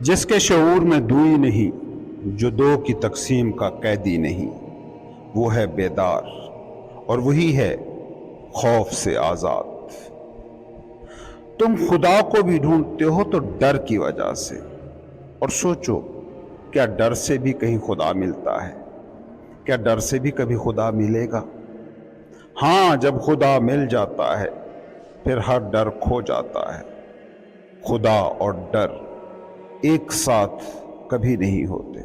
جس کے شعور میں دوئی نہیں، جو دو کی تقسیم کا قیدی نہیں، وہ ہے بیدار اور وہی ہے خوف سے آزاد۔ تم خدا کو بھی ڈھونڈتے ہو تو ڈر کی وجہ سے، اور سوچو کیا ڈر سے بھی کہیں خدا ملتا ہے؟ کیا ڈر سے بھی کبھی خدا ملے گا؟ ہاں، جب خدا مل جاتا ہے پھر ہر ڈر کھو جاتا ہے۔ خدا اور ڈر ایک ساتھ کبھی نہیں ہوتے،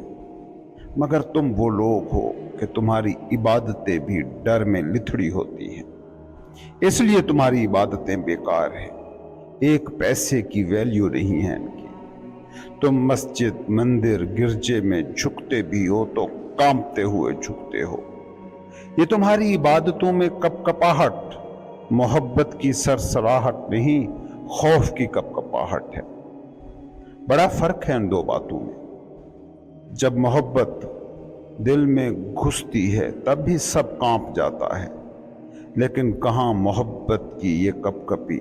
مگر تم وہ لوگ ہو کہ تمہاری عبادتیں بھی ڈر میں لتھڑی ہوتی ہیں، اس لیے تمہاری عبادتیں بیکار ہیں، ایک پیسے کی ویلیو نہیں ہے ان کی۔ تم مسجد، مندر، گرجے میں جھکتے بھی ہو تو کانپتے ہوئے جھکتے ہو۔ یہ تمہاری عبادتوں میں کپ کپاہٹ محبت کی سرسراہٹ نہیں، خوف کی کپ کپاہٹ ہے۔ بڑا فرق ہے ان دو باتوں میں۔ جب محبت دل میں گھستی ہے تب بھی سب کانپ جاتا ہے، لیکن کہاں محبت کی یہ کپ کپی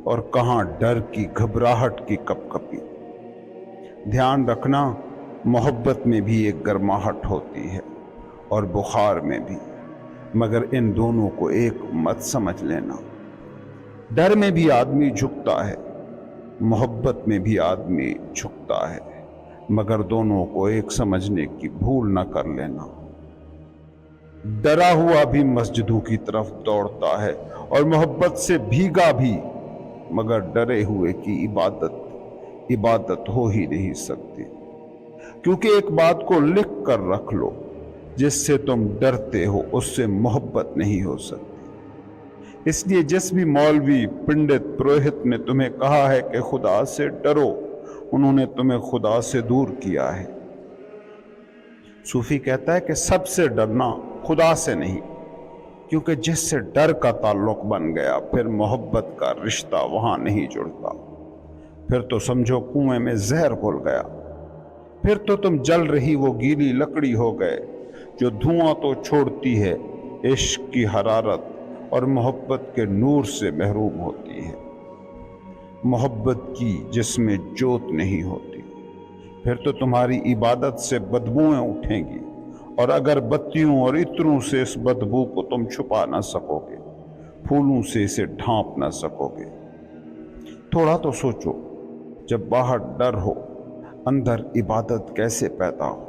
اور کہاں ڈر کی گھبراہٹ کی کپ کپی۔ دھیان رکھنا، محبت میں بھی ایک گرماہٹ ہوتی ہے اور بخار میں بھی، مگر ان دونوں کو ایک مت سمجھ لینا۔ ڈر میں بھی آدمی جھکتا ہے، محبت میں بھی آدمی جھکتا ہے، مگر دونوں کو ایک سمجھنے کی بھول نہ کر لینا۔ ڈرا ہوا بھی مسجدوں کی طرف دوڑتا ہے اور محبت سے بھیگا بھی، مگر ڈرے ہوئے کی عبادت ہو ہی نہیں سکتی۔ کیونکہ ایک بات کو لکھ کر رکھ لو، جس سے تم ڈرتے ہو اس سے محبت نہیں ہو سکتی۔ اس لیے جس بھی مولوی، پنڈت، پروہت نے تمہیں کہا ہے کہ خدا سے ڈرو، انہوں نے تمہیں خدا سے دور کیا ہے۔ صوفی کہتا ہے کہ سب سے ڈرنا خدا سے نہیں، کیونکہ جس سے ڈر کا تعلق بن گیا پھر محبت کا رشتہ وہاں نہیں جڑتا۔ پھر تو سمجھو کنویں میں زہر گھل گیا، پھر تو تم جل رہی وہ گیلی لکڑی ہو گئے جو دھواں تو چھوڑتی ہے، عشق کی حرارت اور محبت کے نور سے محروم ہوتی ہے۔ محبت کی جس میں جوت نہیں ہوتی، پھر تو تمہاری عبادت سے بدبوئیں اٹھیں گی، اور اگر بتیوں اور عطروں سے اس بدبو کو تم چھپا نہ سکو گے، پھولوں سے اسے ڈھانپ نہ سکو گے۔ تھوڑا تو سوچو، جب باہر ڈر ہو اندر عبادت کیسے پیدا ہو؟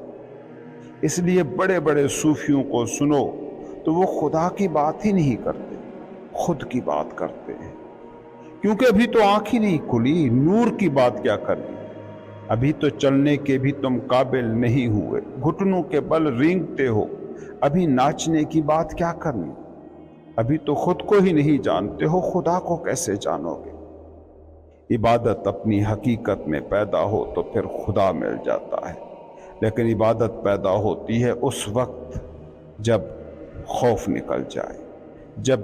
اس لیے بڑے بڑے صوفیوں کو سنو تو وہ خدا کی بات ہی نہیں کرتے، خود کی بات کرتے ہیں، کیونکہ ابھی تو آنکھ ہی نہیں کھلی، نور کی بات کیا کرنی؟ ابھی تو چلنے کے بھی تم قابل نہیں ہوئے، گھٹنوں کے بل رینگتے ہو، ابھی ناچنے کی بات کیا کرنی؟ ابھی تو خود کو ہی نہیں جانتے ہو، خدا کو کیسے جانو گے؟ عبادت اپنی حقیقت میں پیدا ہو تو پھر خدا مل جاتا ہے، لیکن عبادت پیدا ہوتی ہے اس وقت جب خوف نکل جائے، جب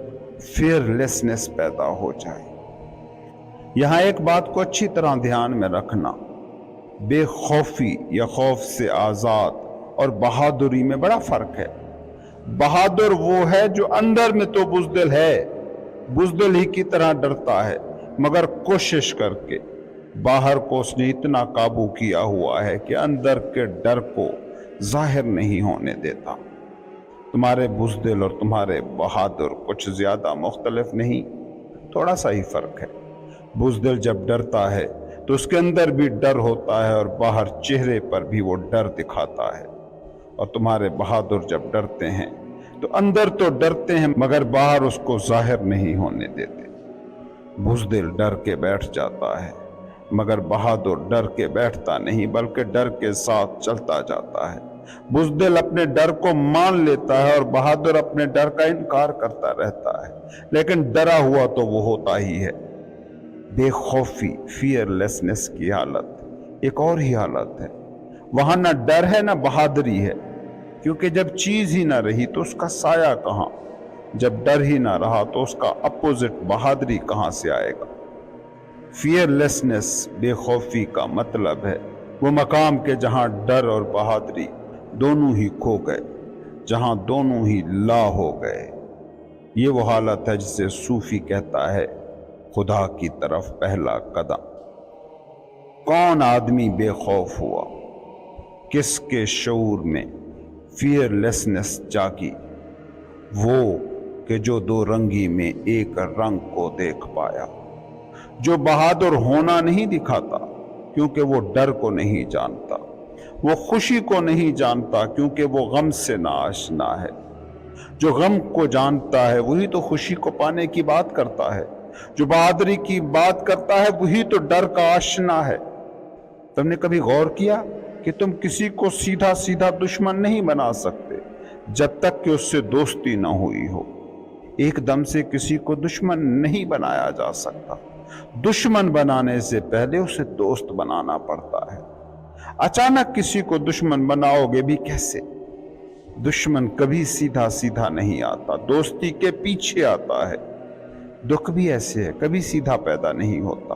فیئر لیسنس پیدا ہو جائے۔ یہاں ایک بات کو اچھی طرح دھیان میں رکھنا، بے خوفی یا خوف سے آزاد اور بہادری میں بڑا فرق ہے۔ بہادر وہ ہے جو اندر میں تو بزدل ہے، بزدل ہی کی طرح ڈرتا ہے، مگر کوشش کر کے باہر کو اس نے اتنا قابو کیا ہوا ہے کہ اندر کے ڈر کو ظاہر نہیں ہونے دیتا۔ تمہارے بزدل اور تمہارے بہادر کچھ زیادہ مختلف نہیں، تھوڑا سا ہی فرق ہے۔ بزدل جب ڈرتا ہے تو اس کے اندر بھی ڈر ہوتا ہے اور باہر چہرے پر بھی وہ ڈر دکھاتا ہے، اور تمہارے بہادر جب ڈرتے ہیں تو اندر تو ڈرتے ہیں مگر باہر اس کو ظاہر نہیں ہونے دیتے۔ بزدل ڈر کے بیٹھ جاتا ہے، مگر بہادر ڈر کے بیٹھتا نہیں بلکہ ڈر کے ساتھ چلتا جاتا ہے۔ بزدل اپنے ڈر کو مان لیتا ہے اور بہادر اپنے ڈر کا انکار کرتا رہتا ہے، لیکن ڈرا ہوا تو وہ ہوتا ہی ہے۔ بے خوفی، فیئر لیسنس کی حالت ایک اور ہی حالت ہے، وہاں نہ ڈر ہے نہ بہادری ہے، کیونکہ جب چیز ہی نہ رہی تو اس کا سایہ کہاں؟ جب ڈر ہی نہ رہا تو اس کا اپوزٹ بہادری کہاں سے آئے گا؟ فیئر لیسنس، بے خوفی کا مطلب ہے وہ مقام کہ جہاں ڈر اور بہادری دونوں ہی کھو گئے، جہاں دونوں ہی لا ہو گئے۔ یہ وہ حالت ہے جسے صوفی کہتا ہے خدا کی طرف پہلا قدم۔ कौन आदमी बेखौफ हुआ, किसके शऊर में फियरलेसनेस जागी, वो कि जो दो रंगी में एक रंग को देख पाया, जो बहादुर होना नहीं दिखाता क्योंकि वो डर को नहीं जानता, वो खुशी को नहीं जानता क्योंकि वो गम से नाआशना है। जो गम को जानता है वही तो खुशी को पाने की बात करता है, जो बहादुरी की बात करता है वही तो डर का आशना है। तुमने कभी गौर किया कि तुम किसी को सीधा सीधा दुश्मन नहीं बना सकते जब तक कि उससे दोस्ती न हुई हो। एकदम से किसी को दुश्मन नहीं बनाया जा सकता, दुश्मन बनाने से पहले उसे दोस्त बनाना पड़ता है। अचानक किसी को दुश्मन बनाओगे भी कैसे? दुश्मन कभी सीधा सीधा नहीं आता, दोस्ती के पीछे आता है। दुख भी ऐसे है, कभी सीधा पैदा नहीं होता,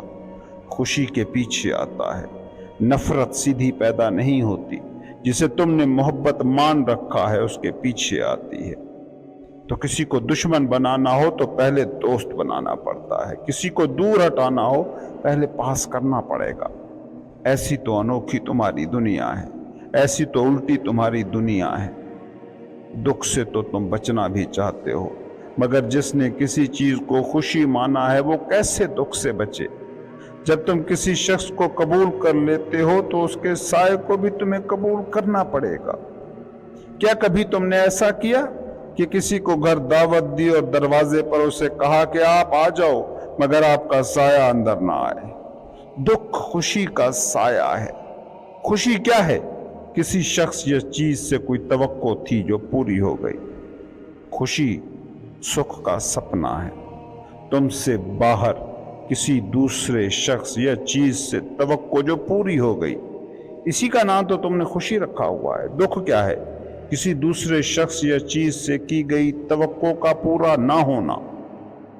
खुशी के पीछे आता है। नफरत सीधी पैदा नहीं होती, जिसे तुमने मोहब्बत मान रखा है उसके पीछे आती है। तो किसी को दुश्मन बनाना हो तो पहले दोस्त बनाना पड़ता है, किसी को दूर हटाना हो पहले पास करना पड़ेगा। ऐसी तो अनोखी तुम्हारी दुनिया है, ऐसी तो उल्टी तुम्हारी दुनिया है। दुख से तो तुम बचना भी चाहते हो, मगर जिसने किसी चीज को खुशी माना है वो कैसे दुख से बचे? जब तुम किसी शख्स को कबूल कर लेते हो तो उसके साए को भी तुम्हें कबूल करना पड़ेगा। क्या कभी तुमने ऐसा किया कि किसी को घर दावत दी और दरवाजे पर उसे कहा कि आप आ जाओ, मगर आपका साया अंदर ना आए? दुख खुशी का साया है। खुशी क्या है? किसी शख्स या चीज से कोई तवक्को थी जो पूरी हो गई। खुशी सुख का सपना है, तुमसे बाहर किसी दूसरे शख्स या चीज से तवक्को जो पूरी हो गई, इसी का नाम तो तुमने खुशी रखा हुआ है। दुख क्या है? किसी दूसरे शख्स या चीज से की गई तवक्को का पूरा ना होना।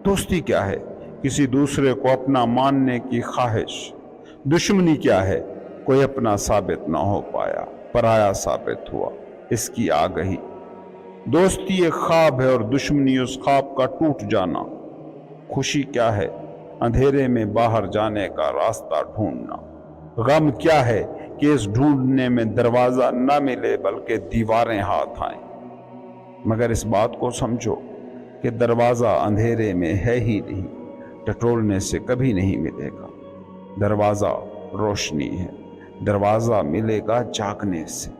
दोस्ती क्या है? किसी दूसरे को अपना मानने की ख्वाहिश। दुश्मनी क्या है? कोई अपना साबित ना हो पाया, पराया साबित हुआ, इसकी आगही। दोस्ती एक ख्वाब है और दुश्मनी उस ख्वाब का टूट जाना। खुशी क्या है? अंधेरे में बाहर जाने का रास्ता ढूंढना। गम क्या है कि इस ढूंढने में दरवाजा न मिले बल्कि दीवारें हाथ आए। मगर इस बात को समझो कि दरवाजा अंधेरे में है ही नहीं, टटोलने से कभी नहीं मिलेगा। दरवाजा रोशनी है, दरवाजा मिलेगा जागने से।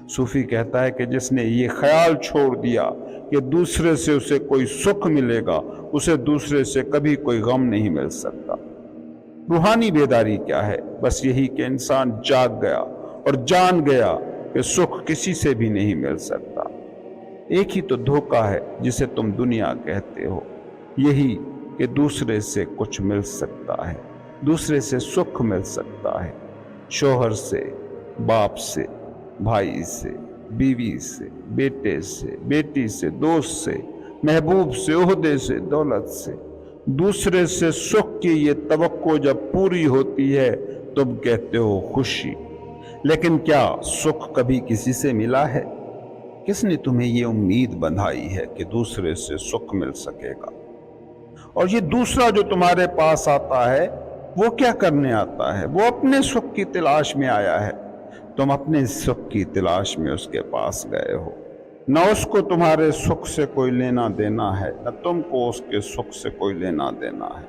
सूफी कहता है कि जिसने ये ख्याल छोड़ दिया कि दूसरे से उसे कोई सुख मिलेगा, उसे दूसरे से कभी कोई गम नहीं मिल सकता। रूहानी बेदारी क्या है? बस यही कि इंसान जाग गया और जान गया कि सुख किसी से भी नहीं मिल सकता। एक ही तो धोखा है जिसे तुम दुनिया कहते हो, यही कि दूसरे से कुछ मिल सकता है, दूसरे से सुख मिल सकता है। शोहर से, बाप से, भाई से, बीवी से, बेटे से, बेटी से, दोस्त से, महबूब से, ओहदे से, दौलत से। दूसरे से सुख की ये तवक्को जब पूरी होती है तुम कहते हो खुशी। लेकिन क्या सुख कभी किसी से मिला है? किसने तुम्हें ये उम्मीद बंधाई है कि दूसरे से सुख मिल सकेगा? और ये दूसरा जो तुम्हारे पास आता है वो क्या करने आता है? वो अपने सुख की तलाश में आया है। तुम अपने सुख की तलाश में उसके पास गए हो। न उसको तुम्हारे सुख से कोई लेना देना है, न तुमको उसके सुख से कोई लेना देना है।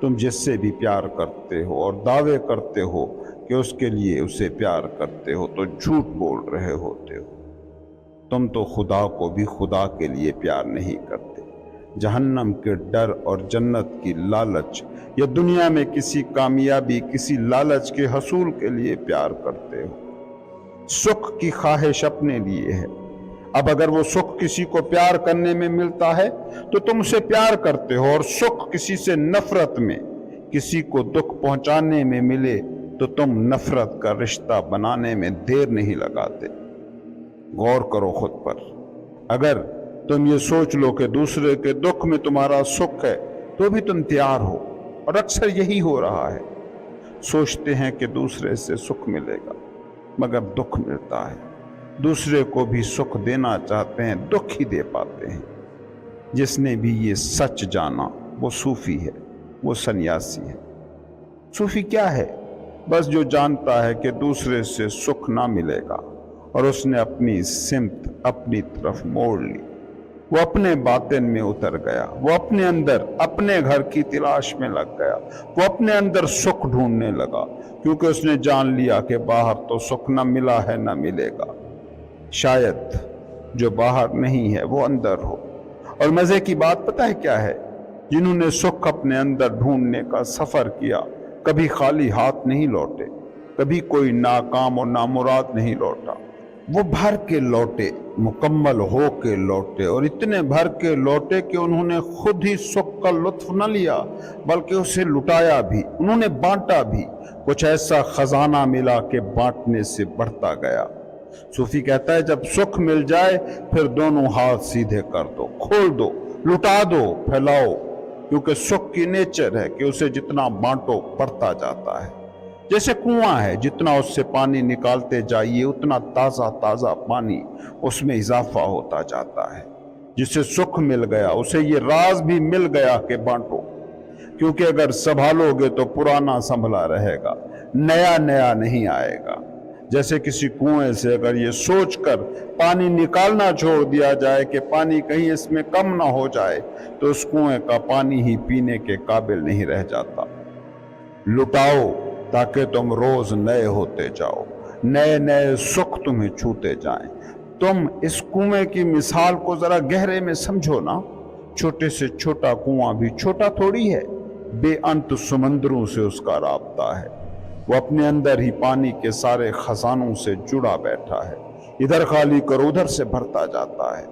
तुम जिससे भी प्यार करते हो और दावे करते हो कि उसके लिए उसे प्यार करते हो तो झूठ बोल रहे होते हो। तुम तो खुदा को भी खुदा के लिए प्यार नहीं करते, जहन्नम के डर और जन्नत की लालच या दुनिया में किसी कामयाबी, किसी लालच के हसूल के लिए प्यार करते हो। सुख की ख्वाहिश अपने लिए है। अब अगर वो सुख किसी को प्यार करने में मिलता है तो तुम उसे प्यार करते हो, और सुख किसी से नफरत में, किसी को दुख पहुंचाने में मिले तो तुम नफरत का रिश्ता बनाने में देर नहीं लगाते। गौर करो खुद पर। अगर तुम ये सोच लो कि दूसरे के दुख में तुम्हारा सुख है तो भी तुम तैयार हो, और अक्सर यही हो रहा है। सोचते हैं कि दूसरे से सुख मिलेगा मगर दुख मिलता है। दूसरे को भी सुख देना चाहते हैं, दुख ही दे पाते हैं। जिसने भी ये सच जाना वो सूफी है, वो सन्यासी है। सूफी क्या है? बस जो जानता है कि दूसरे से सुख ना मिलेगा और उसने अपनी सिमत अपनी तरफ मोड़ ली। वो अपने बातिन में उतर गया, वो अपने अंदर अपने घर की तलाश में लग गया, वो अपने अंदर सुख ढूंढने लगा, क्योंकि उसने जान लिया कि बाहर तो सुख न मिला है न मिलेगा। शायद जो बाहर नहीं है वो अंदर हो। और मजे की बात पता है क्या है? जिन्होंने सुख अपने अंदर ढूंढने का सफर किया कभी खाली हाथ नहीं लौटे, कभी कोई नाकाम और नामुराद नहीं लौटा। वो भर के लौटे, मुकम्मल हो के लौटे, और इतने भर के लौटे कि उन्होंने खुद ही सुख का लुत्फ न लिया बल्कि उसे लुटाया भी, उन्होंने बांटा भी। कुछ ऐसा खजाना मिला कि बांटने से बढ़ता गया। सूफी कहता है जब सुख मिल जाए फिर दोनों हाथ सीधे कर दो, खोल दो, लुटा दो, फैलाओ, क्योंकि सुख की नेचर है कि उसे जितना बांटो बढ़ता जाता है। जैसे कुआं है, जितना उससे पानी निकालते जाइए उतना ताज़ा ताज़ा पानी उसमें इजाफा होता जाता है। जिसे सुख मिल गया उसे ये राज भी मिल गया कि बांटो, क्योंकि अगर संभालोगे तो पुराना संभला रहेगा, नया नया नहीं आएगा। जैसे किसी कुएं से अगर ये सोचकर पानी निकालना छोड़ दिया जाए कि पानी कहीं इसमें कम ना हो जाए, तो उस कुएं का पानी ही पीने के काबिल नहीं रह जाता। लुटाओ ताकि तुम रोज नए होते जाओ, नए नए सुख तुम्हें छूते जाएं। तुम इस कुएं की मिसाल को जरा गहरे में समझो ना। छोटे से छोटा कुआं भी छोटा थोड़ी है, बेअंत समंदरों से उसका राब्ता है। वो अपने अंदर ही पानी के सारे खजानों से जुड़ा बैठा है, इधर खाली करो उधर से भरता जाता है।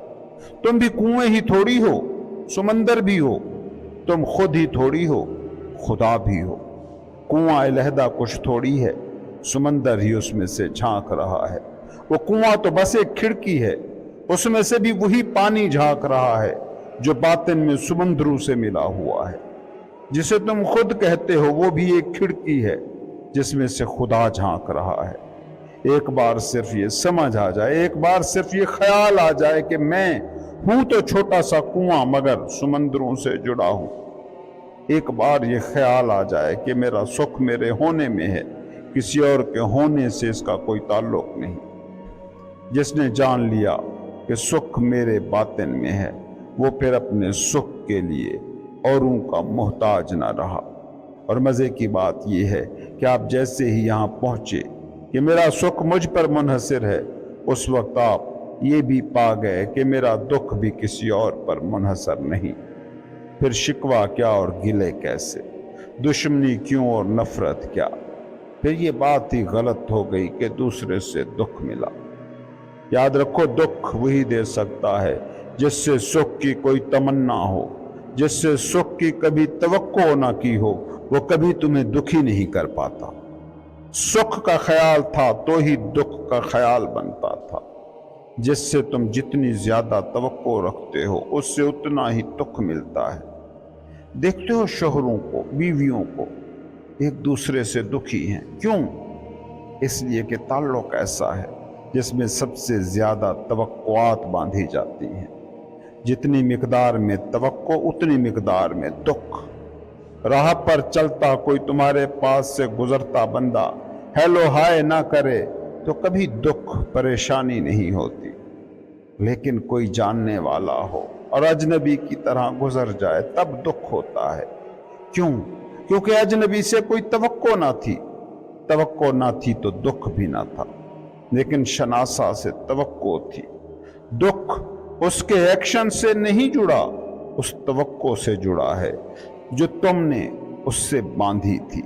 तुम भी कुएं ही थोड़ी हो, समंदर भी हो, तुम खुद ही थोड़ी हो, खुदा भी हो। कुआं अलहदा कुछ थोड़ी है, समंदर ही उसमें से झांक रहा है। वो कुआं तो बस एक खिड़की है, उसमें से भी वही पानी झांक रहा है जो बातिन में समंदरों से मिला हुआ है। जिसे तुम खुद कहते हो वो भी एक खिड़की है जिसमें से खुदा झांक रहा है। एक बार सिर्फ ये समझ आ जाए, एक बार सिर्फ ये ख्याल आ जाए कि मैं हूं तो छोटा सा कुआं मगर समंदरों से जुड़ा हूं। एक बार ये ख्याल आ जाए कि मेरा सुख मेरे होने में है, किसी और के होने से इसका कोई ताल्लुक नहीं। जिसने जान लिया कि सुख मेरे बातिन में है, वो फिर अपने सुख के लिए औरों का मोहताज ना रहा। और मज़े की बात यह है कि आप जैसे ही यहाँ पहुँचे कि मेरा सुख मुझ पर मुनहसर है, उस वक्त आप ये भी पा गए कि मेरा दुख भी किसी और पर मुनहसर नहीं। फिर शिकवा क्या और गिले कैसे, दुश्मनी क्यों और नफरत क्या। फिर ये बात ही गलत हो गई कि दूसरे से दुख मिला। याद रखो, दुख वही दे सकता है जिससे सुख की कोई तमन्ना हो, जिससे सुख की कभी तवक्को ना की हो, वो कभी तुम्हें दुखी नहीं कर पाता। सुख का ख्याल था तो ही दुख का ख्याल बनता था। जिससे तुम जितनी ज्यादा तवक्को रखते हो उससे उतना ही दुख मिलता है। देखते हो शोहरों को, बीवियों को, एक दूसरे से दुखी हैं। क्यों? इसलिए कि ताल्लुक ऐसा है जिसमें सबसे ज्यादा तवक्कुआत बांधी जाती हैं। जितनी मिकदार में तवक्को उतनी मिकदार में दुख। राह पर चलता कोई तुम्हारे पास से गुजरता बंदा हेलो हाय ना करे तो कभी दुख परेशानी नहीं होती, लेकिन कोई जानने वाला हो और अजनबी की तरह गुजर जाए तब दुख होता है। क्यों? क्योंकि अजनबी से कोई तवक्को ना थी। तवक्को ना थी तो दुख भी ना था, लेकिन शनासा से तवक्को थी। दुख उसके एक्शन से नहीं जुड़ा, उस तवक्को से जुड़ा है जो तुमने उससे बांधी थी।